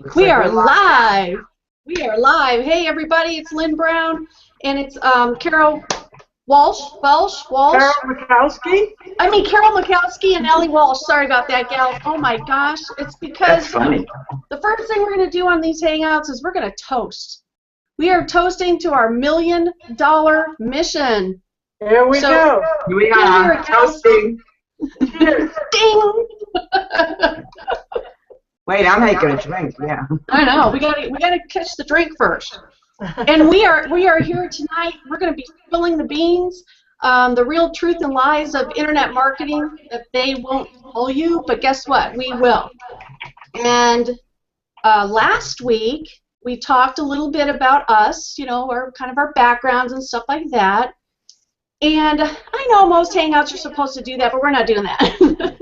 Looks We like are we're live. live. We are live. Hey, everybody, it's Lynn Brown, and it's Carol Walsh. Carol Mikowski? Carol Mikowski and Ellie Walsh. Sorry about that, gals. Oh my gosh. It's That's because funny. the first thing we're going to do on these Hangouts is we're going to toast. We are toasting to our $1 million mission. There we go. Here we Here are, we go. toasting. Cheers. Ding! Wait, I'm making a drink, yeah. I know. We gotta catch the drink first. And we are here tonight. We're going to be spilling the beans, the real truth and lies of internet marketing that they won't tell you, but guess what? We will. And last week we talked a little bit about us, our backgrounds and stuff like that. And I know most Hangouts are supposed to do that, but we're not doing that.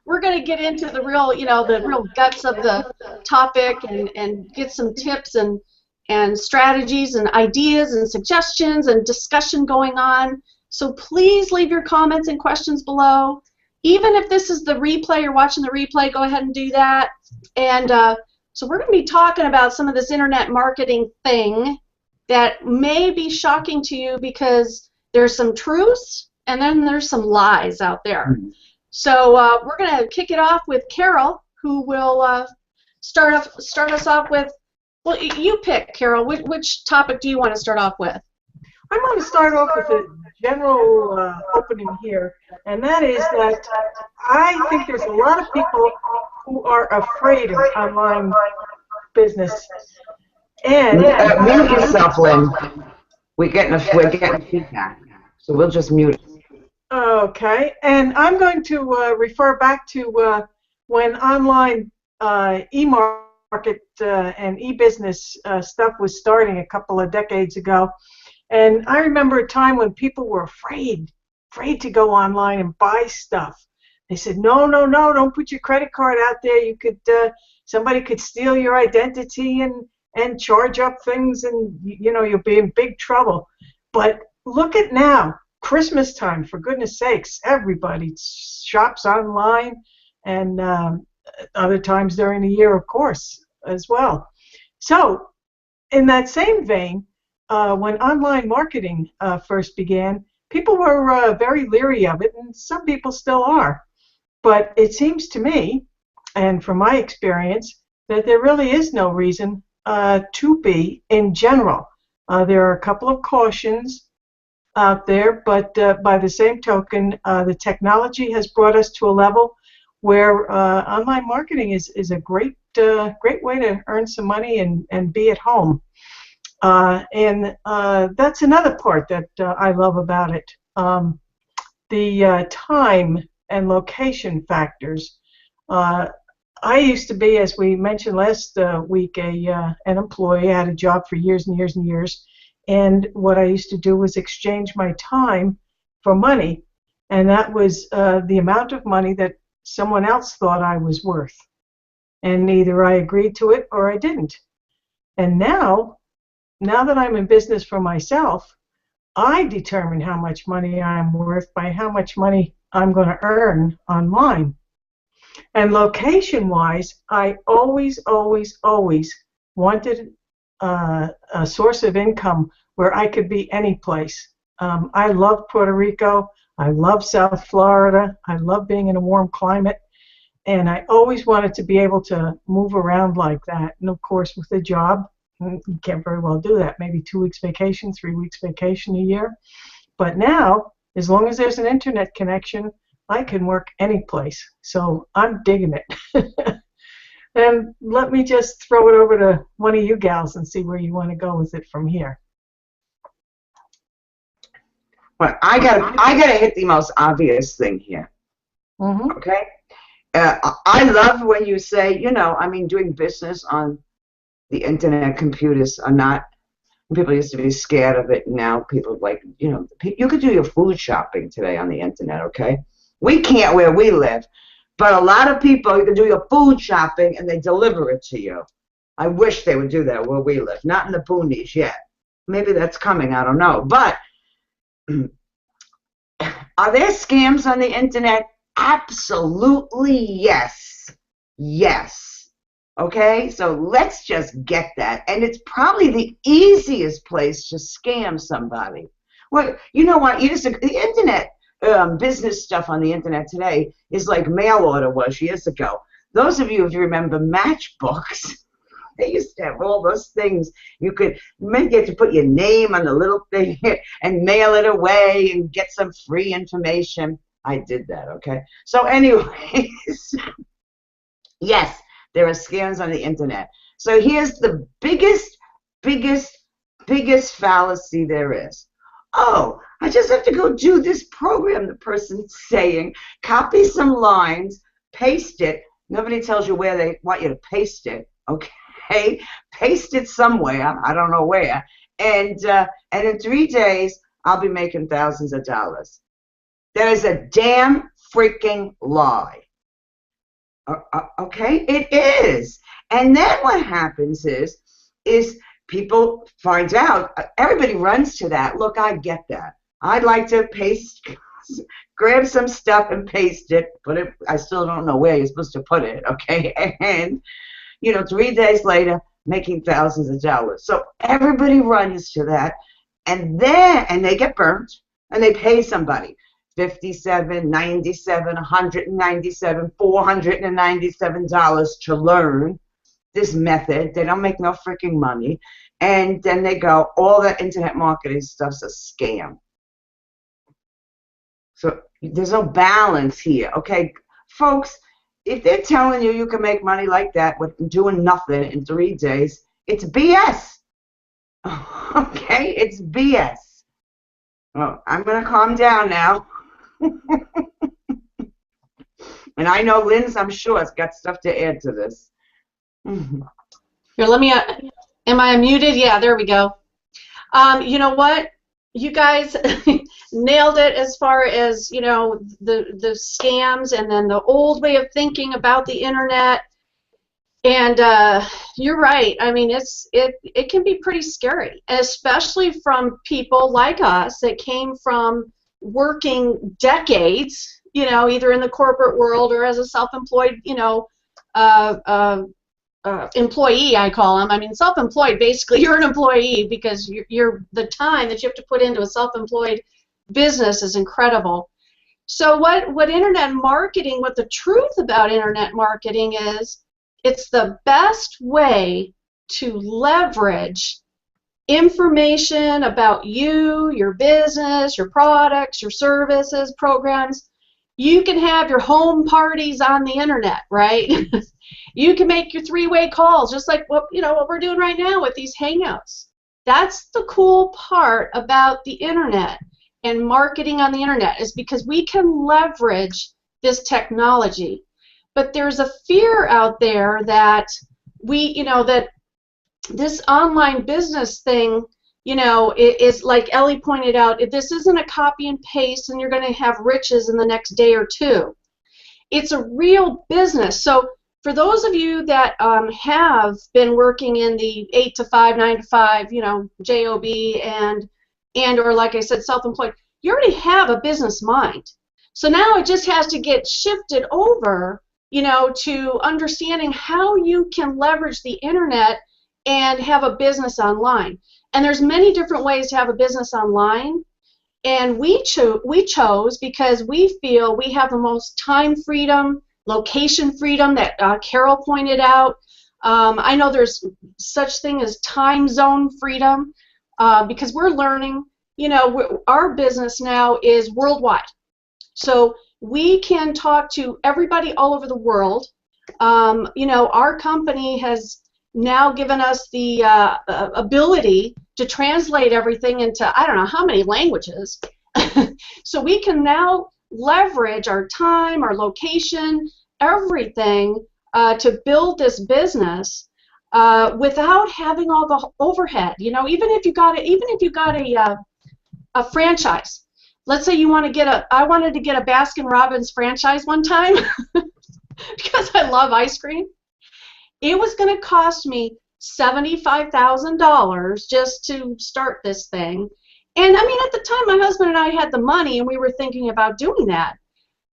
We're going to get into the real, the real guts of the topic and get some tips and strategies and ideas and suggestions and discussion going on. So please leave your comments and questions below. Even if this is the replay, you're watching the replay, go ahead and do that. And so we're going to be talking about some of this internet marketing thing that may be shocking to you because there's some truths and then there's some lies out there. So we're going to kick it off with Carol, who will start us off with, well, you pick, Carol. Which topic do you want to start off with? I'm going to start off with a general opening here, and that is that I think there's a lot of people who are afraid of online business. And Mute yourself, Lynn. We're getting feedback, so we'll just mute it. okay, and I'm going to refer back to when online e-market and e-business stuff was starting a couple of decades ago. And I remember a time when people were afraid to go online and buy stuff. They said, no, don't put your credit card out there. You could, somebody could steal your identity and charge up things, and you'll be in big trouble. But look at now, Christmas time, for goodness sakes, everybody shops online, and other times during the year, of course, as well. So, in that same vein, when online marketing first began, people were very leery of it, and some people still are. But it seems to me, and from my experience, that there really is no reason to be in general. There are a couple of cautions out there, but by the same token, the technology has brought us to a level where online marketing is a great way to earn some money and be at home. And that's another part that I love about it. The time and location factors. I used to be, as we mentioned last week, an employee. I had a job for years and years and years. And what I used to do was exchange my time for money. And that was the amount of money that someone else thought I was worth. And either I agreed to it or I didn't. And now that I'm in business for myself, I determine how much money I'm worth by how much money I'm going to earn online. And location-wise, I always wanted a source of income where I could be any place. I love Puerto Rico. I love South Florida. I love being in a warm climate. And I always wanted to be able to move around like that. And of course, with a job, you can't very well do that. Maybe 2 weeks vacation, 3 weeks vacation a year. But now, as long as there's an internet connection, I can work any place. So I'm digging it. And let me just throw it over to one of you gals and see where you want to go with it from here. Well, I gotta hit the most obvious thing here. Mm-hmm. Okay? I love when you say, doing business on the internet, computers are not. People used to be scared of it. Now people you could do your food shopping today on the internet. Okay? We can't where we live, but a lot of people, you can do your food shopping and they deliver it to you. I wish they would do that where we live. Not in the boonies yet. Maybe that's coming. I don't know. But are there scams on the internet? Absolutely yes. Yes. Okay, so let's just get that. And it's probably the easiest place to scam somebody. Well, you know what? The internet, business stuff on the internet today is like mail order was years ago. Those of you, if you remember Matchbooks, they used to have all those things. You may get to put your name on the little thing and mail it away and get some free information. I did that, okay? So anyways, yes, there are scams on the internet. So here's the biggest fallacy there is. Oh, I just have to go do this program, the person's saying. Copy some lines, paste it. Nobody tells you where they want you to paste it, okay? Paste it somewhere, I don't know where. And in 3 days, I'll be making thousands of dollars. That is a damn freaking lie. Okay, it is. And then what happens is people find out. Everybody runs to that. Look, I get that. I'd like to grab some stuff and paste it, put it. I still don't know where you're supposed to put it. Okay, and 3 days later, making thousands of dollars. So everybody runs to that, and they get burnt, and they pay somebody. $57, $97, $197, $497 to learn this method. They don't make no freaking money. And then they go, all that internet marketing stuff's a scam. So there's no balance here. Okay, folks, if they're telling you you can make money like that with doing nothing in 3 days, it's BS. Okay, it's BS. Well, I'm going to calm down now. And I know Lynn's, I'm sure, has got stuff to add to this. Here, let me, am I muted? Yeah, there we go. You know what? You guys nailed it as far as, the scams and then the old way of thinking about the internet. And you're right. I mean, it can be pretty scary, especially from people like us that came from working decades, either in the corporate world or as a self-employed, employee, I call them. I mean, self-employed, basically, you're an employee because the time that you have to put into a self-employed business is incredible. So what internet marketing, what the truth about internet marketing is, it's the best way to leverage information about you, your business, your products, your services, programs. You can have your home parties on the internet, right? You can make your 3-way calls, just like what we're doing right now with these Hangouts. That's the cool part about the internet and marketing on the internet, is because we can leverage this technology. But there's a fear out there that that this online business thing, is like Ellie pointed out, this isn't a copy and paste and you're going to have riches in the next day or two. It's a real business. So for those of you that have been working in the 8 to 5, 9 to 5, JOB and or like I said, self-employed, you already have a business mind. So now it just has to get shifted over, to understanding how you can leverage the internet and have a business online. And there's many different ways to have a business online. And we chose because we feel we have the most time freedom, location freedom that Carol pointed out. I know there's such thing as time zone freedom because we're learning, our business now is worldwide. So we can talk to everybody all over the world. Our company has now given us the ability to translate everything into I don't know how many languages. So we can now leverage our time, our location, everything to build this business without having all the overhead. Even if you got a franchise. Let's say you want to I wanted to get a Baskin Robbins franchise one time because I love ice cream. It was going to cost me $75,000 just to start this thing. And I mean, at the time, my husband and I had the money and we were thinking about doing that.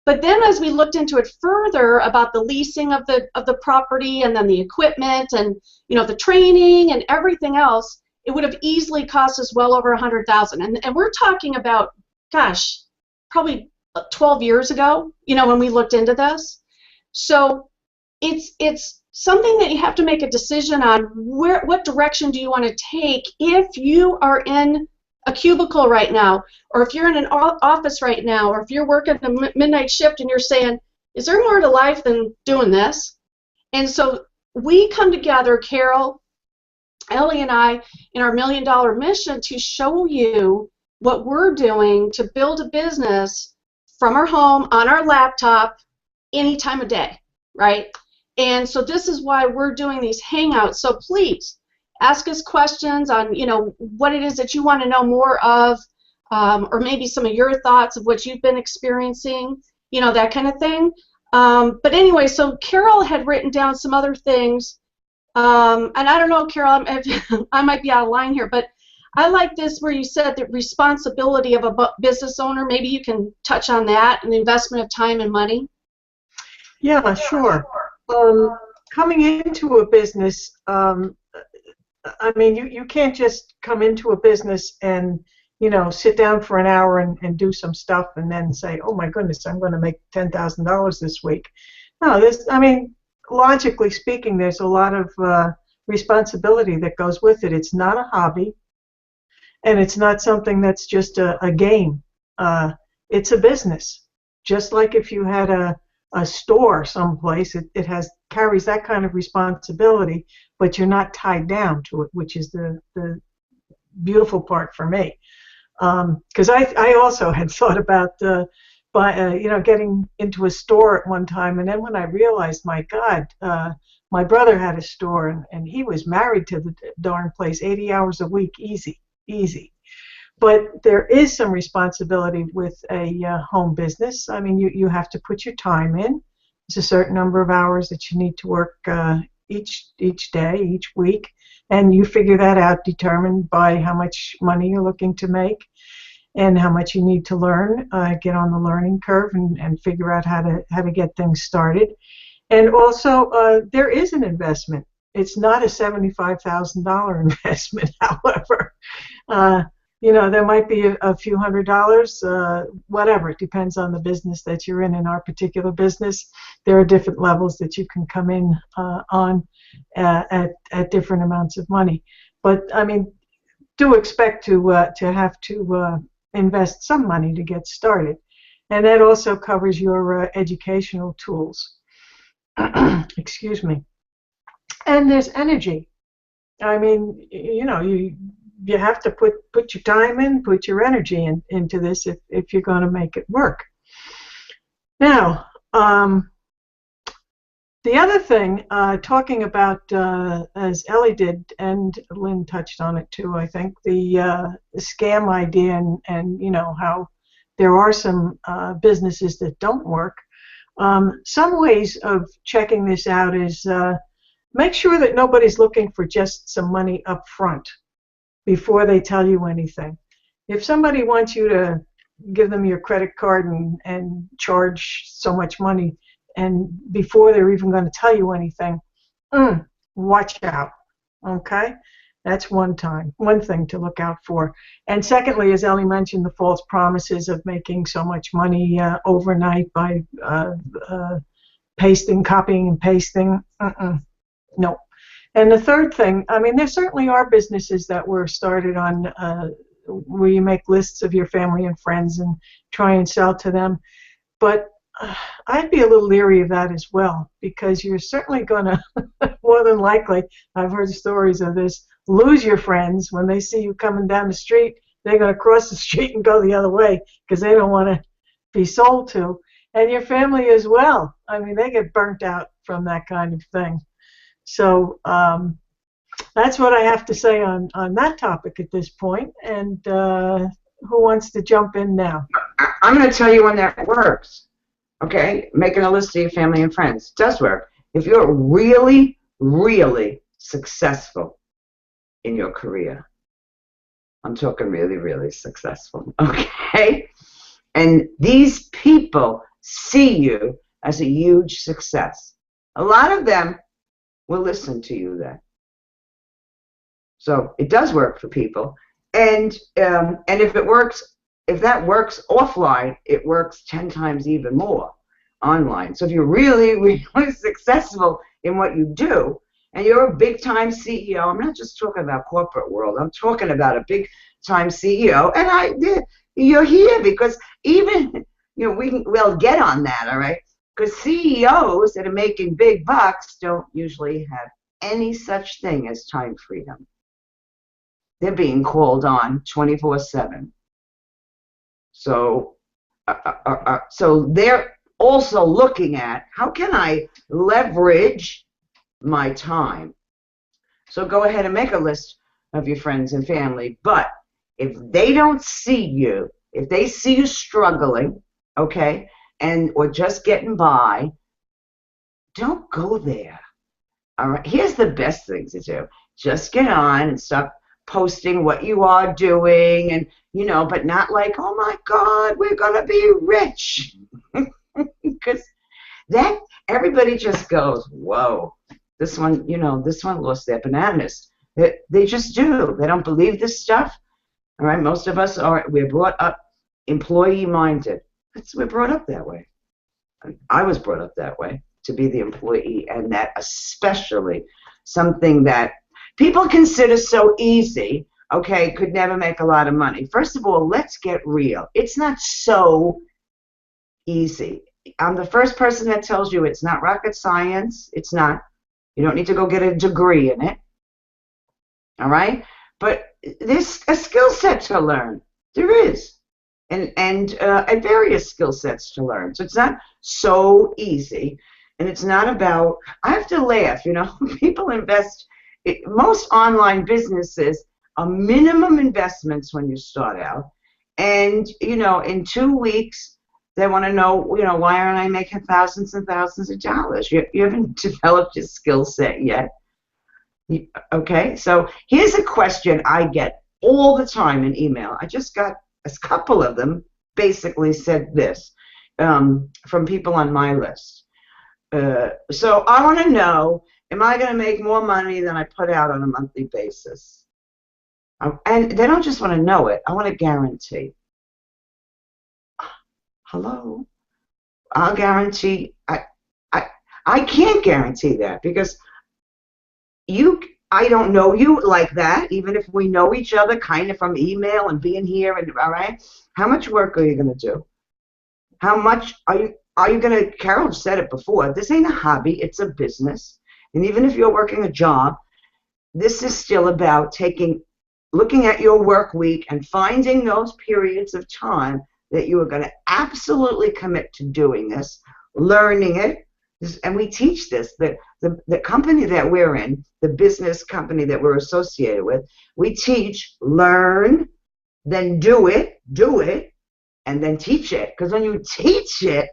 But then as we looked into it further about the leasing of the property and then the equipment and the training and everything else, it would have easily cost us well over $100,000. And we're talking about, gosh, probably 12 years ago, when we looked into this. So it's something that you have to make a decision on. What direction do you want to take if you are in a cubicle right now, or if you're in an office right now, or if you're working a midnight shift and you're saying, is there more to life than doing this? And so we come together, Carol, Ellie, and I, in our $1 Million Mission to show you what we're doing to build a business from our home, on our laptop, any time of day, right? And so this is why we're doing these hangouts. So please ask us questions on, what it is that you want to know more of, or maybe some of your thoughts of what you've been experiencing, that kind of thing. But anyway, so Carol had written down some other things, and I don't know, Carol, I might be out of line here, but I like this where you said the responsibility of a business owner. Maybe you can touch on that and the investment of time and money. Yeah, sure. Coming into a business, I mean, you can't just come into a business and, sit down for an hour and do some stuff and then say, oh my goodness, I'm going to make $10,000 this week. No, logically speaking, there's a lot of responsibility that goes with it. It's not a hobby, and it's not something that's just a game. It's a business. Just like if you had a store someplace, it carries that kind of responsibility, but you're not tied down to it, which is the beautiful part for me. Because I also had thought about getting into a store at one time, and then when I realized, my God, my brother had a store, and he was married to the darn place 80 hours a week, easy. But there is some responsibility with a home business. I mean, you have to put your time in. There's a certain number of hours that you need to work each day, each week, and you figure that out determined by how much money you're looking to make and how much you need to learn, get on the learning curve and figure out how to get things started. And also, there is an investment. It's not a $75,000 investment, however. There might be a few $100s, whatever. It depends on the business that you're in. In our particular business, there are different levels that you can come in on at different amounts of money. But I mean, do expect to have to invest some money to get started, and that also covers your educational tools. Excuse me. And there's energy. I mean, you have to put your time in, put your energy into this if you're going to make it work. Now, the other thing, talking about, as Ellie did, and Lynn touched on it too, I think, the scam idea and how there are some businesses that don't work. Some ways of checking this out is make sure that nobody's looking for just some money up front before they tell you anything. If somebody wants you to give them your credit card and charge so much money, and before they're even going to tell you anything, watch out, okay? That's one thing to look out for. And secondly, as Ellie mentioned, the false promises of making so much money overnight by copying and pasting. No. And the third thing, I mean, there certainly are businesses that were started on where you make lists of your family and friends and try and sell to them. But I'd be a little leery of that as well, because you're certainly going to, more than likely, I've heard stories of this, lose your friends when they see you coming down the street. They're going to cross the street and go the other way because they don't want to be sold to. And your family as well. I mean, they get burnt out from that kind of thing. So that's what I have to say on that topic at this point. And who wants to jump in now? I'm going to tell you when that works. Okay? Making a list of your family and friends does work. If you're really, really successful in your career, I'm talking really, really successful, okay? And these people see you as a huge success. A lot of them will listen to you then. So it does work for people, and if it works, if that works offline, it works 10 times even more online. So if you're really, really successful in what you do, and you're a big-time CEO, I'm not just talking about corporate world, I'm talking about a big-time CEO, and you're here because even, we'll get on that, all right? Because CEOs that are making big bucks don't usually have any such thing as time freedom. They're being called on 24/7. So they're also looking at how can I leverage my time. So go ahead and make a list of your friends and family. But if they don't see you, if they see you struggling, okay, or just getting by, don't go there. All right. Here's the best thing to do. Just get on and stop posting what you are doing, and but not like, oh my God, we're gonna be rich, because that everybody just goes, whoa, this one lost their bananas. They just do. They don't believe this stuff. All right, most of us we're brought up employee minded. We're brought up that way. I was brought up that way, to be the employee, and that especially something that people consider so easy, okay, could never make a lot of money. First of all, let's get real. It's not so easy. I'm the first person that tells you it's not rocket science. It's not. You don't need to go get a degree in it. All right? But there's a skill set to learn. There is. And various skill sets to learn. So it's not so easy. And it's not about, I have to laugh, people invest, most online businesses are minimum investments when you start out. And, in 2 weeks, they want to know, why aren't I making thousands and thousands of dollars? You haven't developed your skill set yet. Okay, so here's a question I get all the time in email. I just got a couple of them basically said this from people on my list. So I want to know, am I going to make more money than I put out on a monthly basis? And they don't just want to know it. I want to guarantee. Hello? I'll guarantee. I can't guarantee that because I don't know you like that, even if we know each other kind of from email and being here, and all right? How much work are you going to do? How much are you going to, Carol said it before, this ain't a hobby, it's a business. And even if you're working a job, this is still about looking at your work week and finding those periods of time that you are going to absolutely commit to doing this, learning it. And we teach this, that the company that we're in, the business company that we're associated with, we teach, learn, then do it, and then teach it. Because when you teach it,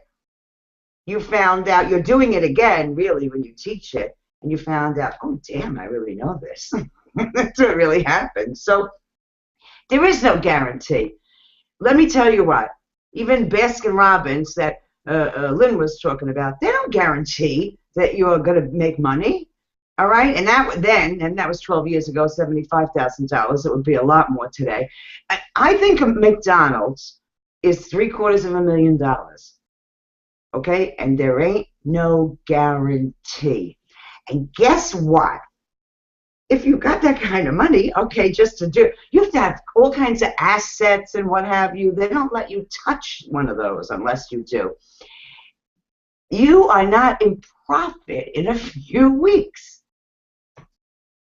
you found out you're doing it again, really, when you teach it, and you found out, oh, damn, I really know this. That's what really happened. So there is no guarantee. Let me tell you what, even Baskin-Robbins that Lynn was talking about, they don't guarantee that you're going to make money, all right? And that was 12 years ago, $75,000. It would be a lot more today. I think McDonald's is $750,000, okay? And there ain't no guarantee. And guess what? If you got that kind of money, okay, just to do, you have to have all kinds of assets and what have you. They don't let you touch one of those unless you do. You are not in profit in a few weeks.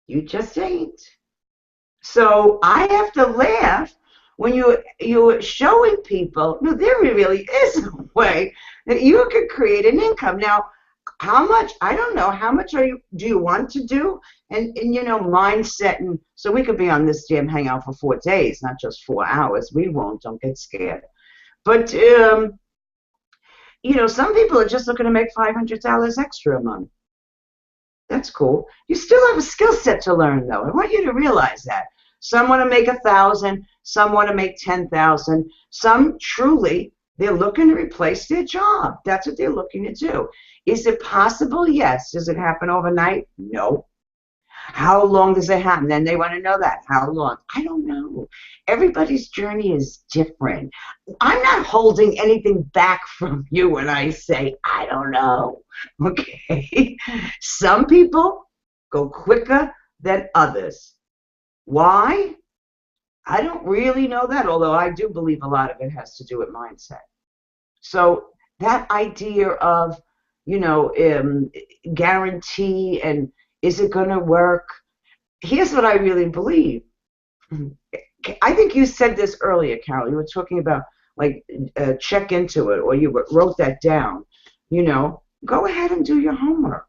You just ain't. So I have to laugh when you're showing people, no, there really is a way that you could create an income. Now, how much, I don't know, how much do you want to do? And mindset, and so we could be on this damn hangout for 4 days, not just 4 hours. We won't, don't get scared. But, some people are just looking to make $500 extra a month. That's cool. You still have a skill set to learn, though. I want you to realize that. Some want to make 1,000, some want to make 10,000, some truly They're looking to replace their job. That's what they're looking to do. Is it possible? Yes. Does it happen overnight? No. How long does it happen? Then they want to know that. How long? I don't know. Everybody's journey is different. I'm not holding anything back from you when I say, I don't know. Okay? Some people go quicker than others. Why? I don't really know that, although I do believe a lot of it has to do with mindset. So that idea of, guarantee and is it going to work? Here's what I really believe. I think you said this earlier, Carol. You were talking about, like, check into it, or you wrote that down. Go ahead and do your homework.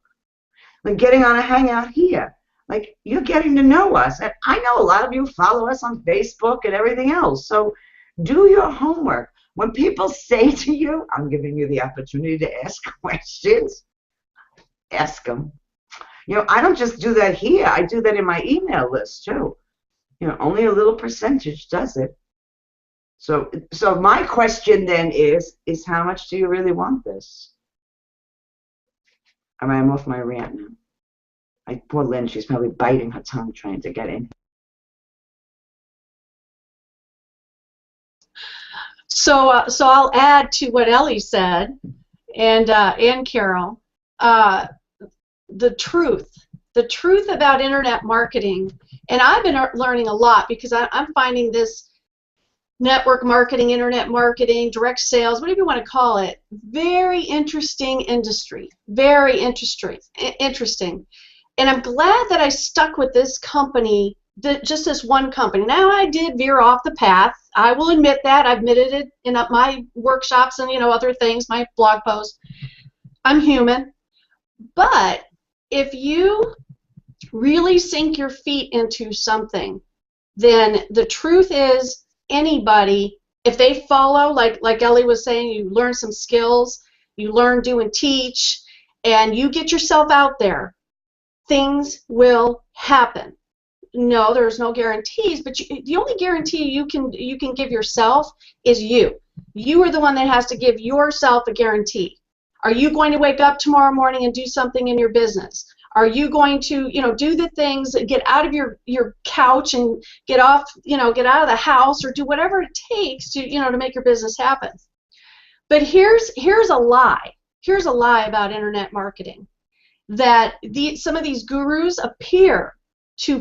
Like getting on a hangout here. Like, you're getting to know us. And I know a lot of you follow us on Facebook and everything else. So do your homework. When people say to you, I'm giving you the opportunity to ask questions, ask them. I don't just do that here. I do that in my email list, too. Only a little percentage does it. So my question then is how much do you really want this? All right, I'm off my rant now. Poor Lynn, she's probably biting her tongue trying to get in. So I'll add to what Ellie said, and Carol, the truth about internet marketing, and I've been learning a lot because I'm finding this network marketing, internet marketing, direct sales, whatever you want to call it, very interesting industry, very interesting. And I'm glad that I stuck with this company, just this one company. Now, I did veer off the path. I will admit that. I've admitted it in my workshops and other things, my blog posts. I'm human. But if you really sink your feet into something, then the truth is anybody, if they follow, like Ellie was saying, you learn some skills, you learn, do, and teach, and you get yourself out there, things will happen. No, there's no guarantees, but the only guarantee you can give yourself is you. You are the one that has to give yourself a guarantee. Are you going to wake up tomorrow morning and do something in your business? Are you going to, do the things, get out of your couch and get out of the house, or do whatever it takes to, to make your business happen? But here's a lie. Here's a lie about internet marketing, that some of these gurus appear to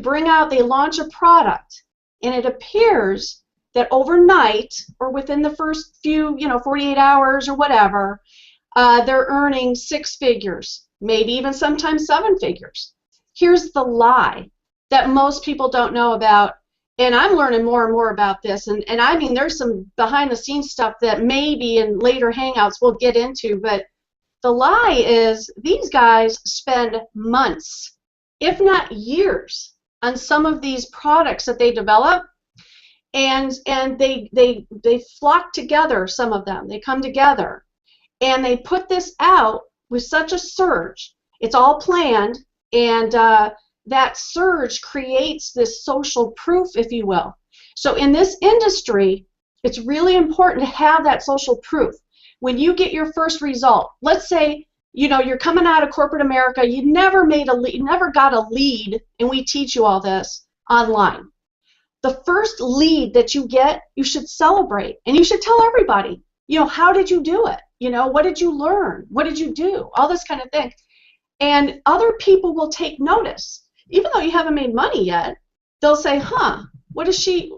they launch a product, and it appears that overnight or within the first few, 48 hours or whatever, they're earning 6 figures, maybe even sometimes 7 figures. Here's the lie that most people don't know about, and I'm learning more and more about this, and I mean, there's some behind-the-scenes stuff that maybe in later Hangouts we'll get into, but the lie is these guys spend months, if not years, on some of these products that they develop, and they flock together, some of them. They come together, and they put this out with such a surge. It's all planned, and that surge creates this social proof, if you will. So in this industry, it's really important to have that social proof. When you get your first result, let's say you're coming out of corporate America, you never got a lead, and we teach you all this online. The first lead that you get, you should celebrate, and you should tell everybody, how did you do it? What did you learn? What did you do? All this kind of thing. And other people will take notice. Even though you haven't made money yet, they'll say, huh, what is she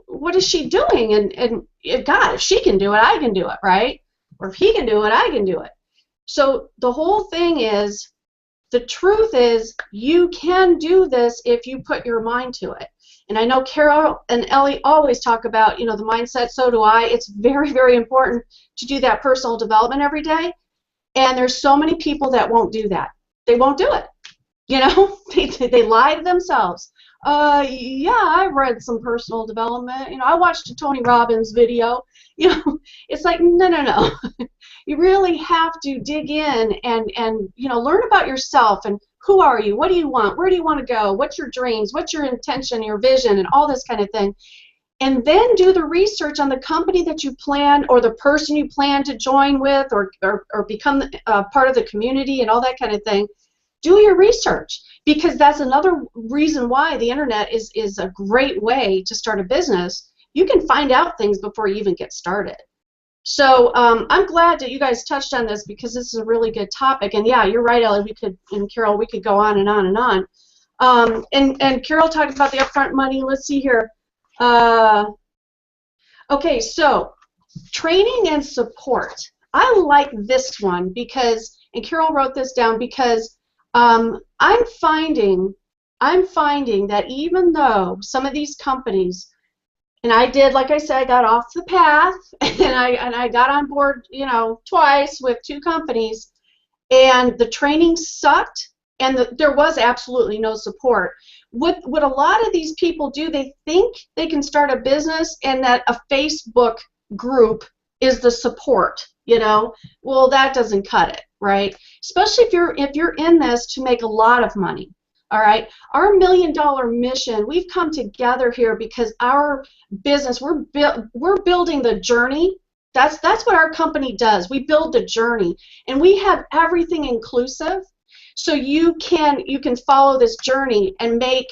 doing? And God, if she can do it, I can do it, right? Or if he can do it, I can do it. So the whole thing is, the truth is, you can do this if you put your mind to it. And I know Carol and Ellie always talk about, the mindset, so do I. It's very, very important to do that personal development every day. And there's so many people that won't do that. They won't do it. They lie to themselves. Yeah, I've read some personal development. I watched a Tony Robbins video. It's like, no. You really have to dig in and learn about yourself, and who are you? What do you want? Where do you want to go? What's your dreams? What's your intention, your vision, and all this kind of thing. and then do the research on the company that you plan or the person you plan to join with or become part of the community and all that kind of thing. Do your research, because that's another reason why the internet is a great way to start a business. You can find out things before you even get started. So I'm glad that you guys touched on this, because this is a really good topic. And yeah, you're right, Ellie. And Carol, we could go on and on and on. And Carol talked about the upfront money. Let's see here. Okay, so training and support. I like this one because, and Carol wrote this down because I'm finding that even though some of these companies, and I did, like I said, I got off the path, and I got on board, you know, twice with 2 companies, and the training sucked, and there was absolutely no support. What a lot of these people do, they think they can start a business and that a Facebook group is the support, you know. Well, that doesn't cut it, right? Especially if you're in this to make a lot of money. All right, our $1 million mission, we've come together here because our business, we're building the journey. That's what our company does. We build the journey, and we have everything inclusive, so you can follow this journey and make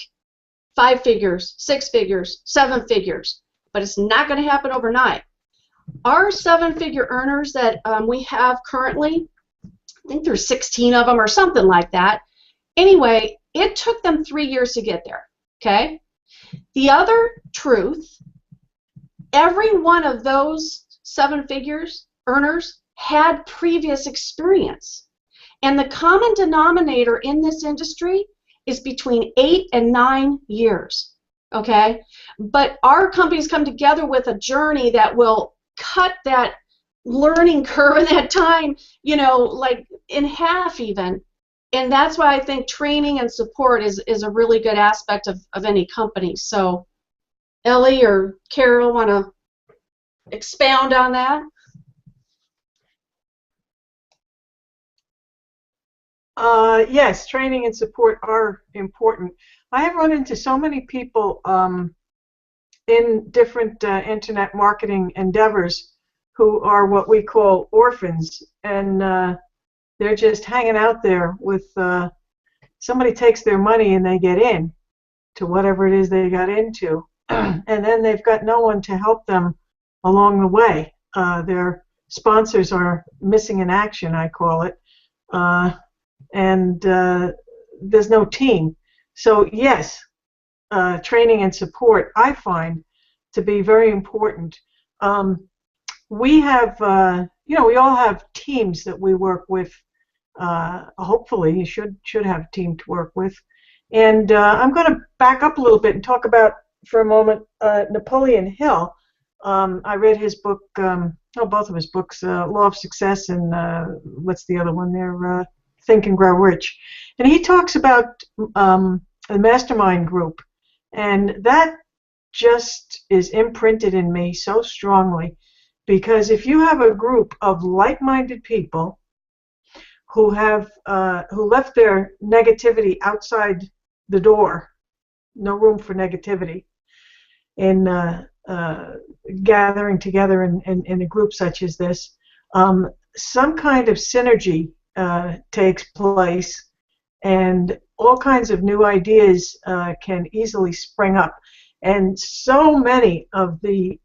5 figures, 6 figures, 7 figures, but it's not going to happen overnight. Our 7-figure earners that we have currently, I think there's 16 of them or something like that. Anyway, it took them 3 years to get there, okay? The other truth, every one of those 7 figures earners had previous experience. And the common denominator in this industry is between 8 and 9 years, okay? But our companies come together with a journey that will cut that learning curve and that time, you know, like in half even. And that's why I think training and support is a really good aspect of any company. So, Ellie or Carol, want to expound on that? Yes, training and support are important. I have run into so many people in different internet marketing endeavors who are what we call orphans, and they're just hanging out there with somebody takes their money and they get in to whatever it is they got into, and then they've got no one to help them along the way. Their sponsors are missing in action, I call it, and there's no team. So yes, training and support I find to be very important. We have, you know, we all have teams that we work with. Hopefully, you should have a team to work with. And I'm going to back up a little bit and talk about, for a moment, Napoleon Hill. I read his book, both of his books, Law of Success and what's the other one there, Think and Grow Rich. And he talks about a mastermind group, and that just is imprinted in me so strongly, because if you have a group of like-minded people who have who left their negativity outside the door, no room for negativity, in gathering together in a group such as this, some kind of synergy takes place, and all kinds of new ideas can easily spring up. And so many of the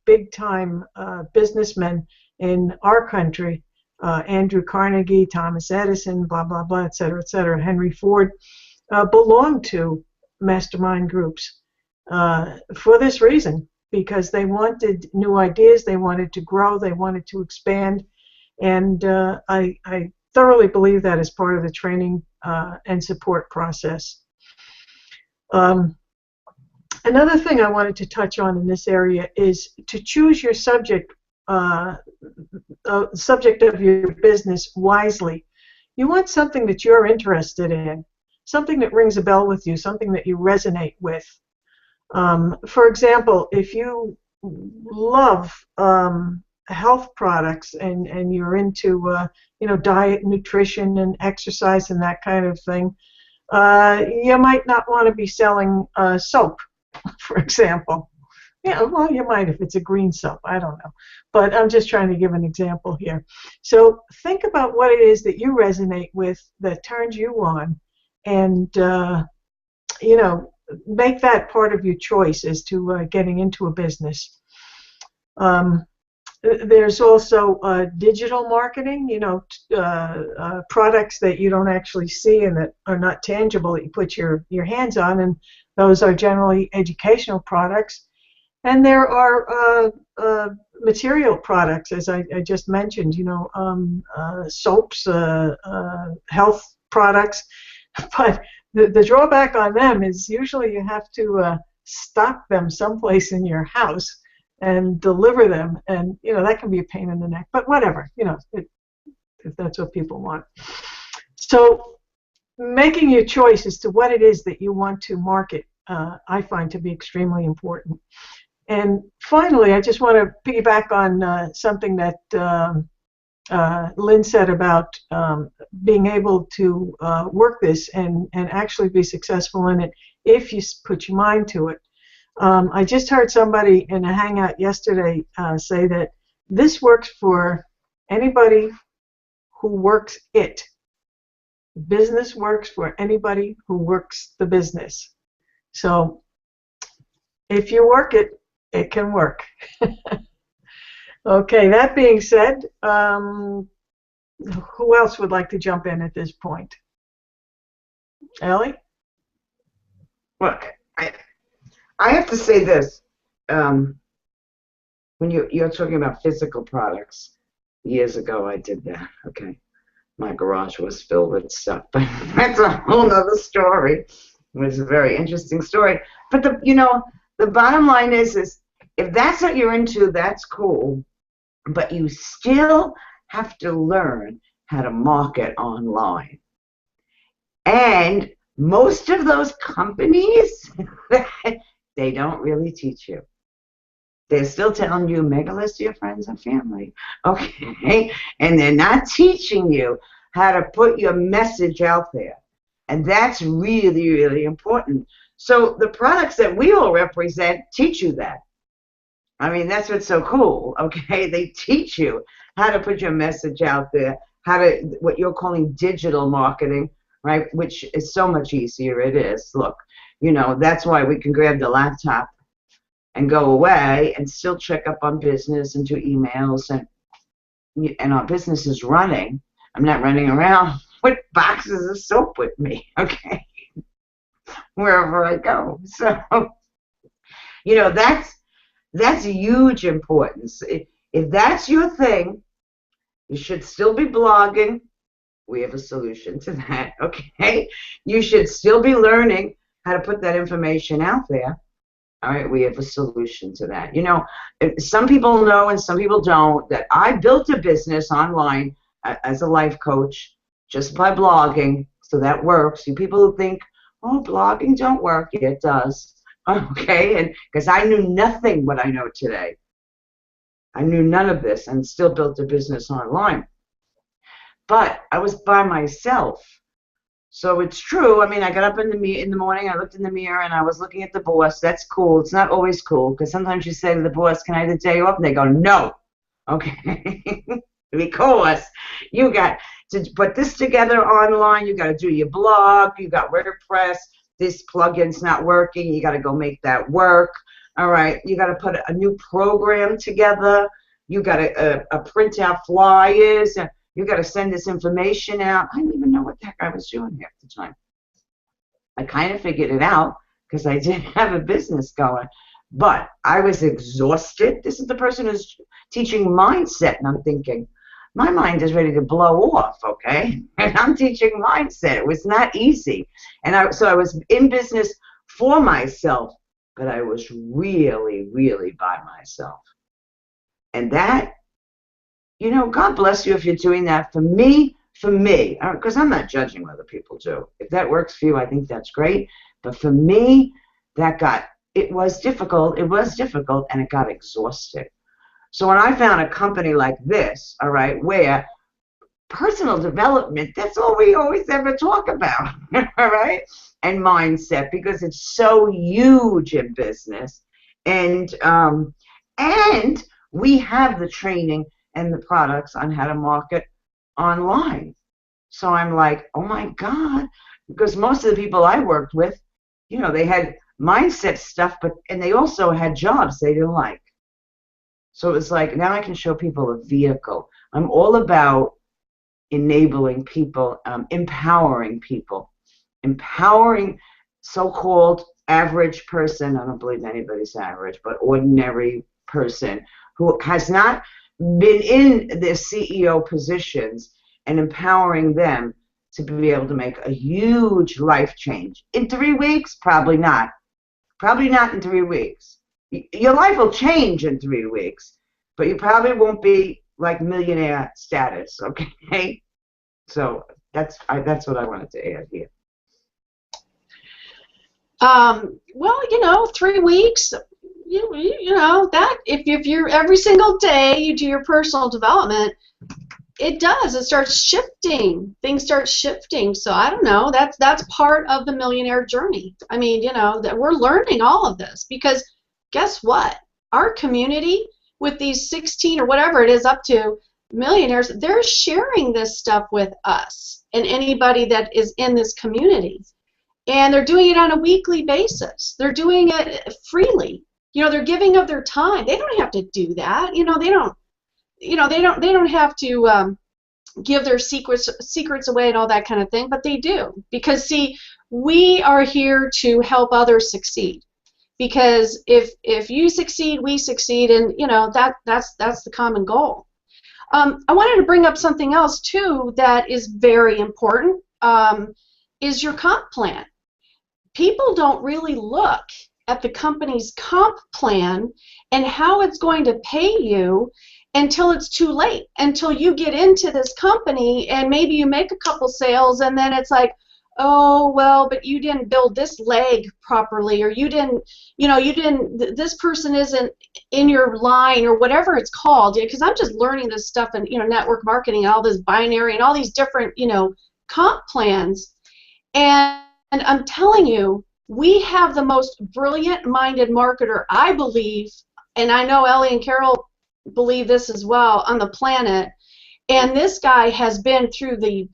big-time businessmen in our country, Andrew Carnegie, Thomas Edison, blah, blah, blah, et cetera, Henry Ford, belong to mastermind groups for this reason, because they wanted new ideas, they wanted to grow, they wanted to expand, and I thoroughly believe that is part of the training and support process. Another thing I wanted to touch on in this area is to choose your subject of your business wisely. You want something that you're interested in, something that rings a bell with you, something that you resonate with. For example, if you love health products and you're into diet, nutrition, and exercise and that kind of thing, you might not want to be selling soap, for example. Yeah, well, you might if it's a green soap. I don't know. But I'm just trying to give an example here. So think about what it is that you resonate with that turns you on, and make that part of your choice as to getting into a business. There's also digital marketing, products that you don't actually see and that are not tangible that you put your hands on, and those are generally educational products. And there are material products, as I just mentioned, soaps, health products. But the drawback on them is usually you have to stock them someplace in your house and deliver them, and that can be a pain in the neck. But whatever, if that's what people want. So making your choice as to what it is that you want to market, I find to be extremely important. And finally, I just want to piggyback on something that Lynn said about being able to work this and actually be successful in it if you put your mind to it. I just heard somebody in a hangout yesterday say that this works for anybody who works it. Business works for anybody who works the business. So if you work it, it can work. Okay, that being said, who else would like to jump in at this point? Ellie? Look, I have to say this. When you're talking about physical products, years ago I did that. Okay, my garage was filled with stuff, but that's a whole other story. It was a very interesting story. But the bottom line is if that's what you're into, that's cool. But you still have to learn how to market online. And most of those companies, they don't really teach you. They're still telling you, make a list of your friends and family, okay? And they're not teaching you how to put your message out there. And that's really, really important. So the products that we all represent teach you that. I mean, that's what's so cool, okay? They teach you how to put your message out there, how to, what you're calling digital marketing, right? Which is so much easier. It is. Look, that's why we can grab the laptop and go away and still check up on business and do emails, and our business is running. I'm not running around with boxes of soap with me, okay? Wherever I go. So, that's a huge importance. If that's your thing, you should still be blogging. We have a solution to that, okay? You should still be learning how to put that information out there. All right, we have a solution to that. Some people know and some people don't that I built a business online as a life coach just by blogging, so that works. You people who think, oh, blogging don't work, it does. Okay, and because I knew nothing what I know today. I knew none of this and still built a business online. But I was by myself. So it's true. I mean, I got up in the morning, I looked in the mirror, and I was looking at the boss. That's cool. It's not always cool, because sometimes you say to the boss, can I have the day off? And they go, no. Okay. Because you got to put this together online. You got to do your blog. You got WordPress. This plugin's not working. You got to go make that work. All right. You got to put a new program together. You got to print out flyers. You got to send this information out. I didn't even know what the heck I was doing half the time. I kind of figured it out because I did have a business going. But I was exhausted. This is the person who's teaching mindset, and I'm thinking, my mind is ready to blow off, okay? And I'm teaching mindset. It was not easy. And so I was in business for myself, but I was really, really by myself. And that, God bless you if you're doing that. For me, because I'm not judging what other people do. If that works for you, I think that's great. But for me, it was difficult, and it got exhausted. So when I found a company like this, all right, where personal development, that's all we always ever talk about, all right, and mindset, because it's so huge in business, And we have the training and the products on how to market online. So I'm like, oh my God, because most of the people I worked with, they had mindset stuff, and they also had jobs they didn't like. So it was like, now I can show people a vehicle. I'm all about enabling people, empowering people, empowering so-called average person. I don't believe anybody's average, but ordinary person who has not been in their CEO positions, and empowering them to be able to make a huge life change. In 3 weeks? Probably not. Probably not in 3 weeks. Your life will change in 3 weeks, but you probably won't be like millionaire status, okay? So that's what I wanted to add here. Well, 3 weeks, that if you're every single day you do your personal development, it starts shifting. Things start shifting. So I don't know. That's part of the millionaire journey. I mean, that we're learning all of this, because guess what? Our community with these 16 or whatever it is up to millionaires, they're sharing this stuff with us and anybody that is in this community. And they're doing it on a weekly basis. They're doing it freely. They're giving of their time. They don't have to do that. They don't have to give their secrets away and all that kind of thing, but they do, because see, we are here to help others succeed. Because if you succeed, we succeed, and that's the common goal. I wanted to bring up something else too that is very important. Is your comp plan. People don't really look at the company's comp plan and how it's going to pay you until it's too late, until you get into this company and maybe you make a couple sales, and then it's like, oh, well, but you didn't build this leg properly, or this person isn't in your line, or whatever it's called, because I'm just learning this stuff in, network marketing, all this binary and all these different, comp plans. And I'm telling you, we have the most brilliant-minded marketer, I believe, and I know Ellie and Carol believe this as well, on the planet. And this guy has been through the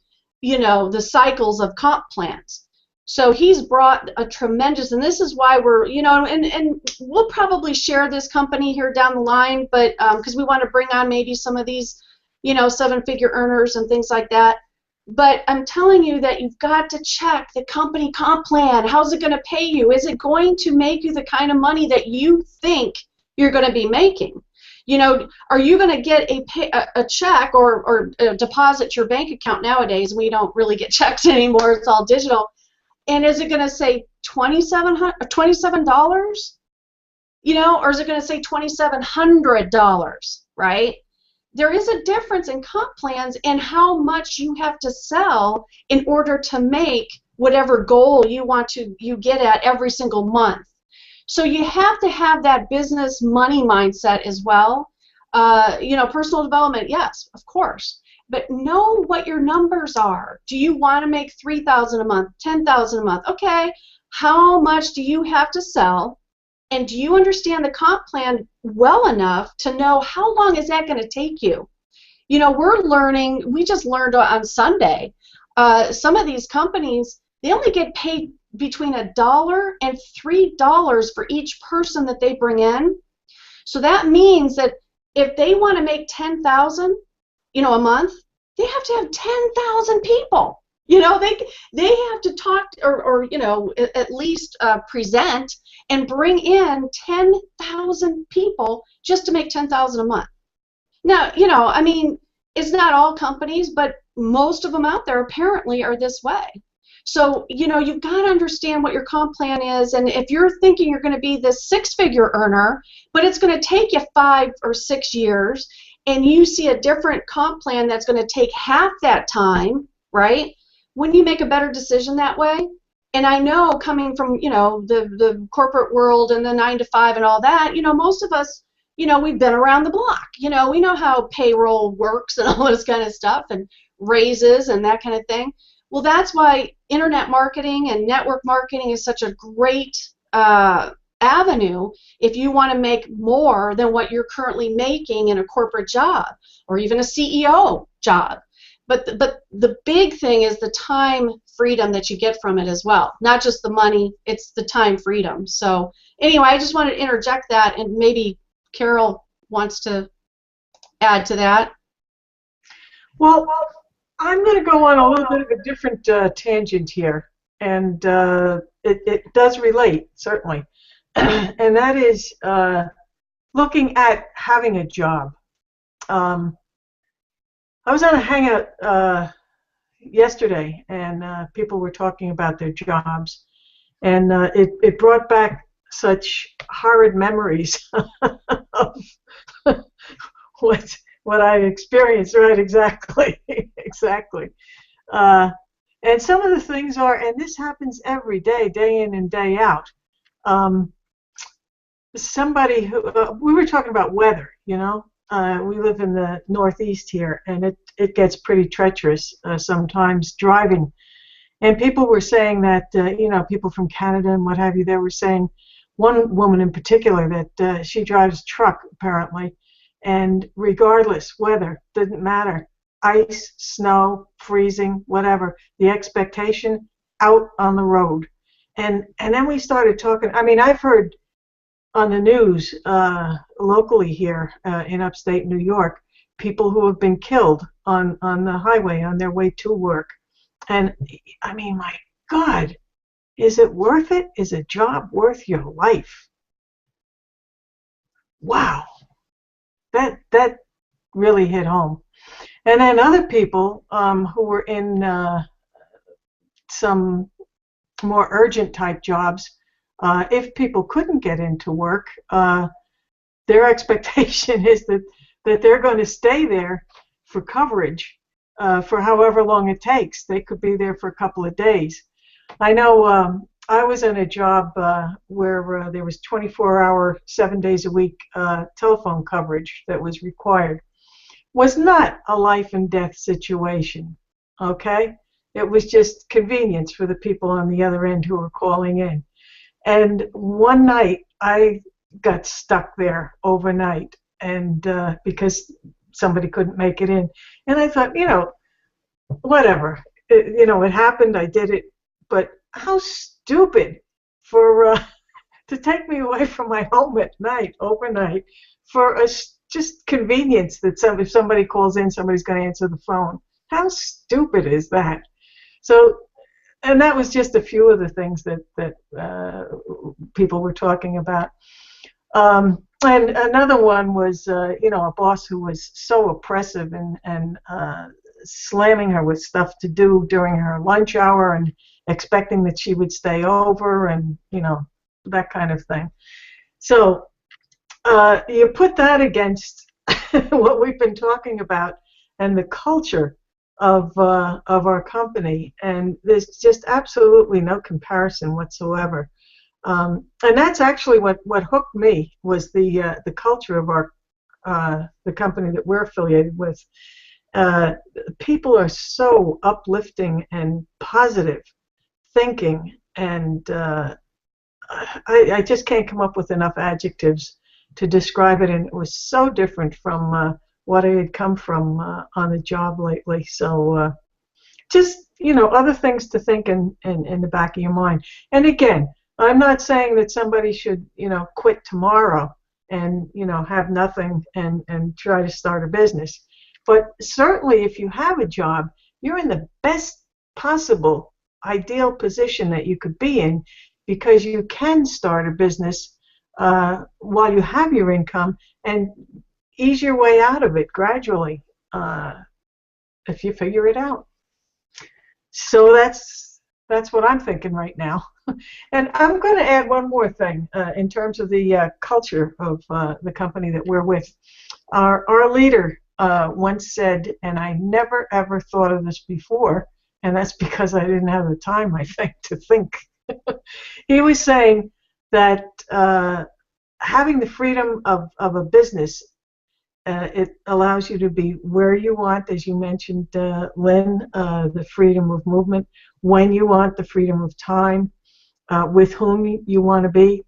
cycles of comp plans. So he's brought a tremendous, and this is why we're, and we'll probably share this company here down the line, but because we want to bring on maybe some of these, 7-figure earners and things like that. But I'm telling you that you've got to check the company comp plan. How's it going to pay you? Is it going to make you the kind of money that you think you're going to be making? Are you going to get a check or deposit to your bank account nowadays? We don't really get checks anymore. It's all digital. And is it going to say $27? Or is it going to say $2,700? Right? There is a difference in comp plans and how much you have to sell in order to make whatever goal you get at every single month. So you have to have that business money mindset as well. Personal development, yes, of course. But know what your numbers are. Do you want to make $3,000 a month, $10,000 a month? Okay, how much do you have to sell? And do you understand the comp plan well enough to know how long is that going to take you? We're learning, we just learned on Sunday, some of these companies, they only get paid between $1 and $3 for each person that they bring in. So that means that if they want to make $10,000, a month, they have to have 10,000 people. They have to talk or at least present and bring in 10,000 people just to make $10,000 a month. Now, it's not all companies, but most of them out there apparently are this way. So, you've got to understand what your comp plan is, and if you're thinking you're going to be this 6-figure earner, but it's going to take you 5 or 6 years, and you see a different comp plan that's going to take half that time, right? Wouldn't you make a better decision that way? And I know, coming from, the corporate world and the 9 to 5 and all that, most of us, we've been around the block. We know how payroll works and all this kind of stuff, and raises and that kind of thing. Well, that's why internet marketing and network marketing is such a great avenue if you want to make more than what you're currently making in a corporate job or even a CEO job. But the big thing is the time freedom that you get from it as well. Not just the money, it's the time freedom. So anyway, I just wanted to interject that, and maybe Carol wants to add to that. Well, I'm going to go on a little bit of a different tangent here, and it does relate, certainly. And that is looking at having a job. I was on a hangout yesterday, and people were talking about their jobs, and it brought back such horrid memories of what I experienced. Right, exactly, exactly. And some of the things are, and this happens every day, day in and day out. Somebody who we were talking about weather, you know. We live in the Northeast here, and it gets pretty treacherous sometimes driving. And people were saying that, you know, people from Canada and what have you, they were saying, one woman in particular, that she drives truck, apparently, and regardless, weather, didn't matter. Ice, snow, freezing, whatever, the expectation, out on the road. And then we started talking. I mean, I've heard on the news locally here in upstate New York, people who have been killed on the highway on their way to work. And I mean, my God, is it worth it? Is a job worth your life? Wow, that really hit home. And then other people who were in some more urgent type jobs, if people couldn't get into work, their expectation is that they're going to stay there for coverage for however long it takes. They could be there for a couple of days. I know I was in a job where there was 24-hour, 7 days a week telephone coverage that was required. Was not a life and death situation, okay? It was just convenience for the people on the other end who were calling in. And one night I got stuck there overnight, and because somebody couldn't make it in. And I thought, you know, whatever. It happened, I did it, but how stupid for to take me away from my home at night, overnight, for just convenience that if somebody calls in, somebody's going to answer the phone. How stupid is that? So, and that was just a few of the things that people were talking about. And another one was, a boss who was so oppressive and slamming her with stuff to do during her lunch hour and expecting that she would stay over and, that kind of thing. So you put that against what we've been talking about and the culture of our company, and there's just absolutely no comparison whatsoever. And that's actually what hooked me, was the culture of the company that we're affiliated with. People are so uplifting and positive thinking, and I just can't come up with enough adjectives to describe it, and it was so different from what I had come from on the job lately. So just, other things to think in the back of your mind. And again, I'm not saying that somebody should, quit tomorrow and, have nothing and try to start a business. But certainly if you have a job, you're in the best possible ideal position that you could be in, because you can start a business while you have your income and ease your way out of it gradually if you figure it out. So that's what I'm thinking right now. And I'm going to add one more thing in terms of the culture of the company that we're with. Our leader once said, and I never ever thought of this before, and that's because I didn't have the time, I think, to think. He was saying that having the freedom of a business, it allows you to be where you want, as you mentioned, Lynn, the freedom of movement, when you want, the freedom of time, with whom you want to be.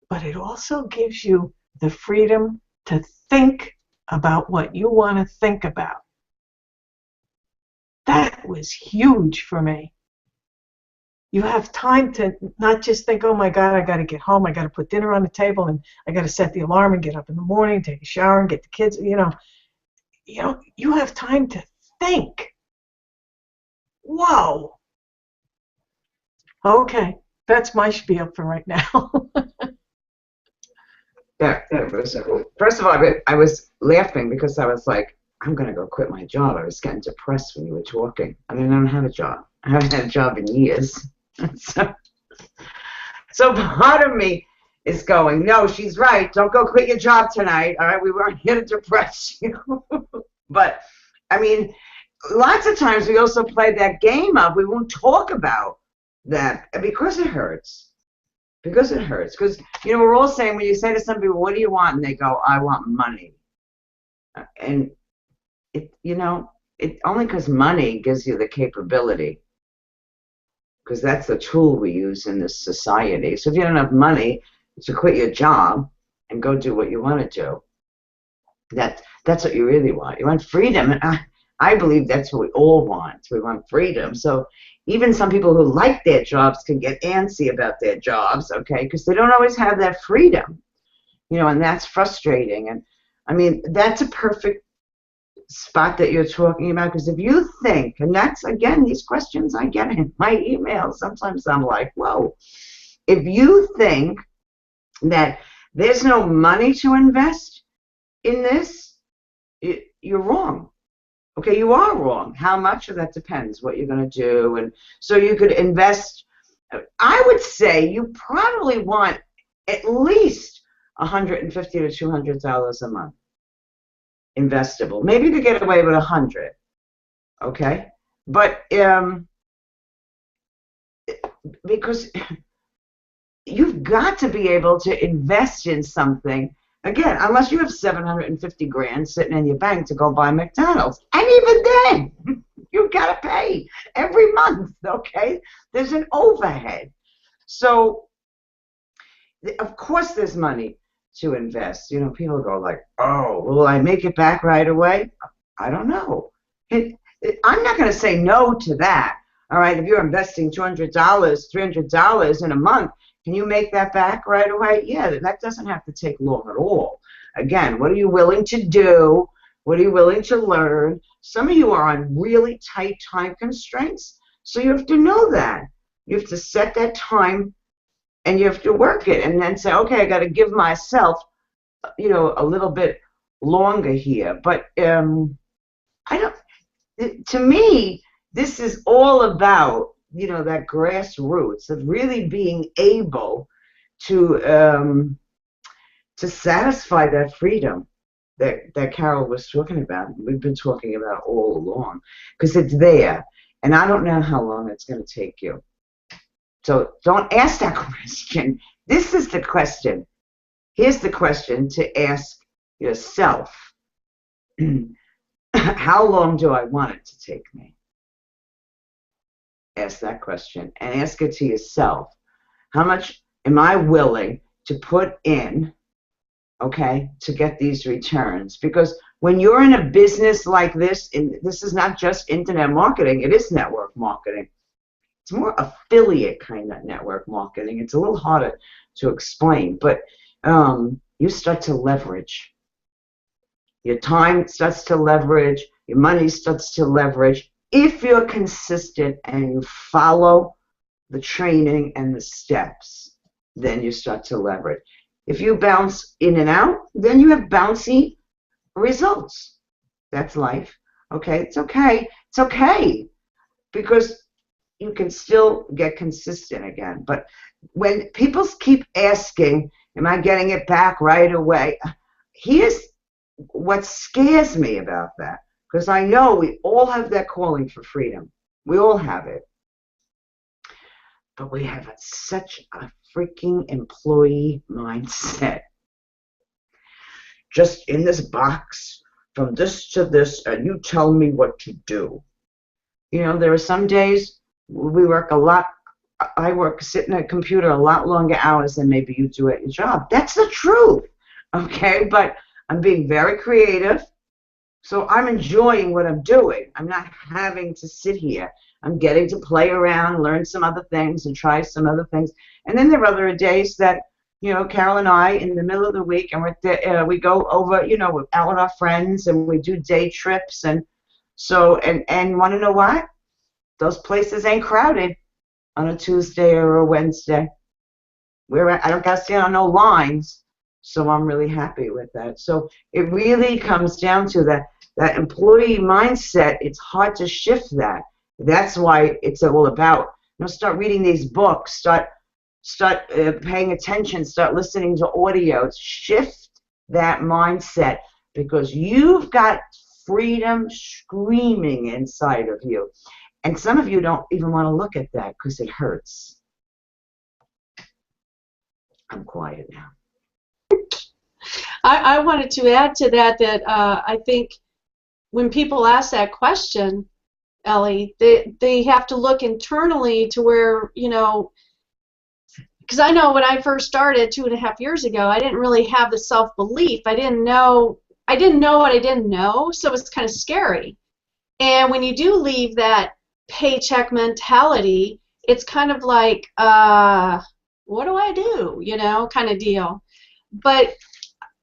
but it also gives you the freedom to think about what you want to think about. That was huge for me. You have time to not just think, oh my God, I got to get home, I got to put dinner on the table, and I got to set the alarm and get up in the morning, take a shower, and get the kids. You have time to think. Whoa. Okay, that's my spiel for right now. Yeah, that was, first of all, I was laughing because I was like, I'm going to go quit my job. I was getting depressed when you were talking. I mean, I don't have a job. I haven't had a job in years. So part of me is going, no, she's right. Don't go quit your job tonight. All right, we weren't here to depress you. But, I mean, lots of times we also play that game of we won't talk about that because it hurts. Because it hurts. Because, we're all saying, when you say to some people, what do you want? And they go, I want money. And, it only because money gives you the capability. Because that's the tool we use in this society. So if you don't have money to quit your job and go do what you want to do, that's what you really want. You want freedom. And I believe that's what we all want. We want freedom. So even some people who like their jobs can get antsy about their jobs, okay, because they don't always have that freedom, and that's frustrating. And I mean, that's a perfect spot that you're talking about, because if you think, and that's, again, these questions I get in my emails, sometimes I'm like, whoa, if you think that there's no money to invest in this, you're wrong. Okay, you are wrong. How much of that depends what you're going to do. And so you could invest, I would say you probably want at least $150 to $200 a month investable. Maybe you could get away with 100, okay? But because you've got to be able to invest in something, again, unless you have 750 grand sitting in your bank to go buy McDonald's. And even then, you've got to pay every month, okay? There's an overhead. So, of course there's money to invest. People go like, oh, will I make it back right away? I don't know. I'm not going to say no to that. All right, if you're investing $200, $300 in a month, can you make that back right away? Yeah, that doesn't have to take long at all. Again, what are you willing to do? What are you willing to learn? Some of you are on really tight time constraints, so you have to know that. You have to set that time, and you have to work it, and then say, okay, I got to give myself, a little bit longer here. But to me, this is all about, that grassroots of really being able to satisfy that freedom that Carol was talking about. We've been talking about all along, because it's there, and I don't know how long it's going to take you. So don't ask that question. This is the question. Here's the question to ask yourself. How long do I want it to take me? Ask that question, and ask it to yourself. How much am I willing to put in, okay, to get these returns? Because when you're in a business like this, and this is not just internet marketing, it is network marketing. It's more affiliate kind of network marketing. It's a little harder to explain, but you start to leverage. Your time starts to leverage. Your money starts to leverage. If you're consistent and you follow the training and the steps, then you start to leverage. If you bounce in and out, then you have bouncy results. That's life. Okay, it's okay. It's okay, because you can still get consistent again. But when people keep asking, am I getting it back right away? Here's what scares me about that, because I know we all have that calling for freedom. We all have it. But we have such a freaking employee mindset. Just in this box, from this to this, and you tell me what to do. There are some days we work a lot I work sitting at a computer a lot longer hours than maybe you do at your job. That's the truth, okay? But I'm being very creative, so I'm enjoying what I'm doing. I'm not having to sit here. I'm getting to play around, learn some other things, and try some other things. And then there are other days that, Carol and I, in the middle of the week, and we go over, we're out with our friends, and we do day trips, and so, and want to know what? Those places ain't crowded on a Tuesday or a Wednesday. I don't got to stand on no lines, so I'm really happy with that. So it really comes down to that employee mindset. It's hard to shift that. That's why it's all about, start reading these books, start paying attention, start listening to audio, shift that mindset, because you've got freedom screaming inside of you. And some of you don't even want to look at that because it hurts. I'm quiet now. I wanted to add to that I think when people ask that question, Ellie, they have to look internally to where, because I know when I first started 2.5 years ago, I didn't really have the self-belief. I didn't know what I didn't know, so it was kind of scary. And when you do leave that paycheck mentality, it's kind of like, what do I do, kind of deal. But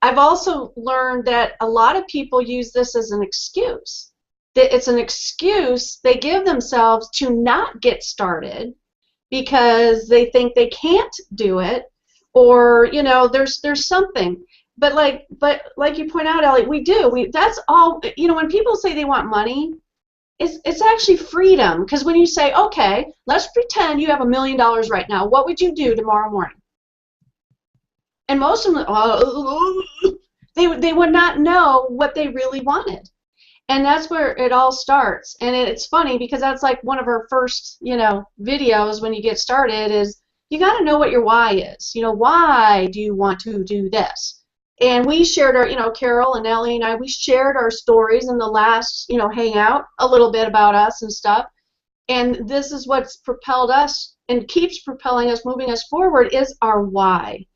I've also learned that a lot of people use this as an excuse. It's an excuse they give themselves to not get started because they think they can't do it, or there's something. But like you point out, Ellie, that's all. When people say they want money, it's actually freedom. Because when you say, okay, let's pretend you have $1 million right now, what would you do tomorrow morning? And most of them, they would not know what they really wanted. And that's where it all starts. And it's funny because that's like one of our first, videos when you get started is you got to know what your why is. Why do you want to do this? And we shared our, Carol and Ellie and I, we shared our stories in the last, hangout, a little bit about us and stuff. And this is what's propelled us and keeps propelling us, moving us forward, is our why.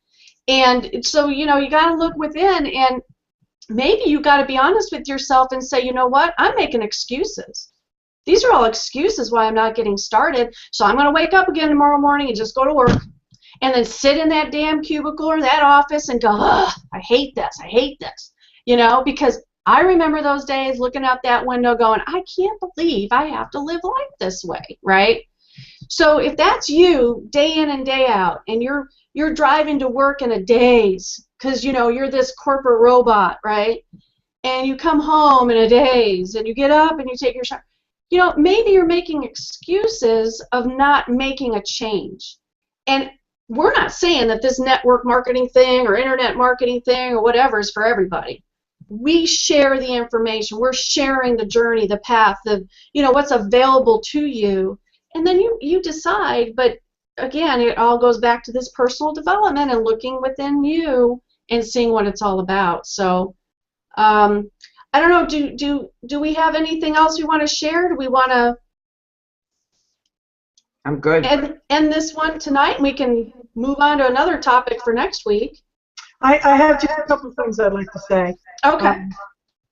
And so, you got to look within, and maybe you got to be honest with yourself and say, you know what, I'm making excuses. These are all excuses why I'm not getting started. So I'm going to wake up again tomorrow morning and just go to work and then sit in that damn cubicle or that office and go, ugh, I hate this, because I remember those days looking out that window going, I can't believe I have to live life this way, right? So if that's you day in and day out, and you're driving to work in a daze because you're this corporate robot, right? And you come home in a daze, and you get up and you take your shower. Maybe you're making excuses of not making a change. And we're not saying that this network marketing thing or internet marketing thing or whatever is for everybody. We share the information. We're sharing the journey, the path, what's available to you. And then you decide, but again, it all goes back to this personal development and looking within you and seeing what it's all about. So, I don't know, do we have anything else we want to share? Do we want to I'm good. end this one tonight, and we can move on to another topic for next week? I have just a couple of things I'd like to say. Okay.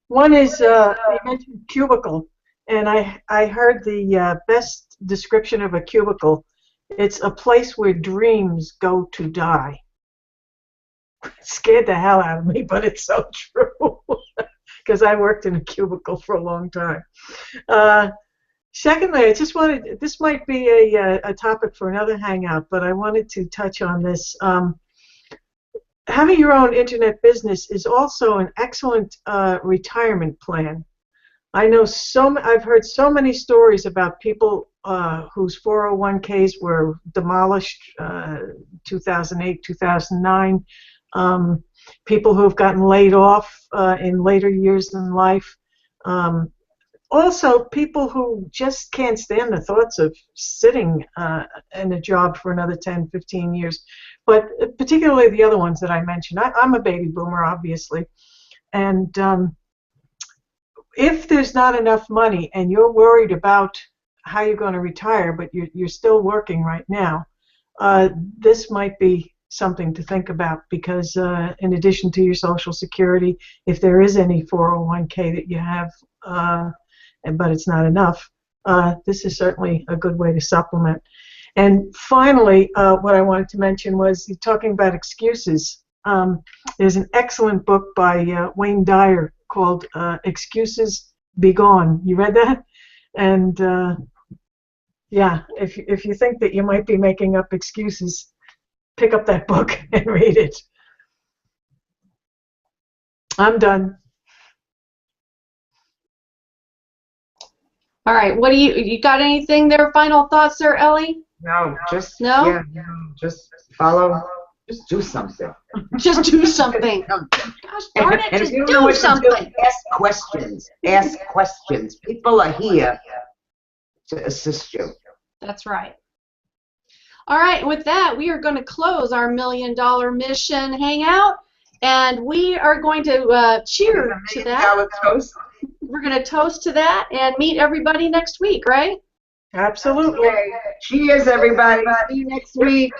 One is you mentioned cubicle, and I heard the best description of a cubicle. It's a place where dreams go to die. It scared the hell out of me, but it's so true because I worked in a cubicle for a long time. Secondly, I just wanted, this might be a topic for another hangout, but I wanted to touch on this. Having your own internet business is also an excellent retirement plan. I've heard so many stories about people whose 401ks were demolished 2008, 2009, people who have gotten laid off in later years in life. Also, people who just can't stand the thoughts of sitting in a job for another 10, 15 years. But particularly the other ones that I mentioned. I'm a baby boomer, obviously. And if there's not enough money and you're worried about how you're going to retire, but you're still working right now, this might be something to think about, because in addition to your Social Security, if there is any 401k that you have, but it's not enough, this is certainly a good way to supplement. And finally, what I wanted to mention was talking about excuses. There's an excellent book by Wayne Dyer called Excuses Be Gone. You read that? And yeah, if you think that you might be making up excuses, pick up that book and read it. I'm done. All right. What do you got? Anything there? Final thoughts there, Ellie? No, just No? Yeah, just follow. Just do something. Just do something. Gosh darn it! And Just if you don't know what do to do, something. ask questions. Ask questions. People are here to assist you. That's right. All right. With that, we are going to close our $1 Million Mission Hangout, and we are going to cheer to that. Toast. We're going to toast to that and meet everybody next week, right? Absolutely. Okay. Cheers, everybody. See you next week.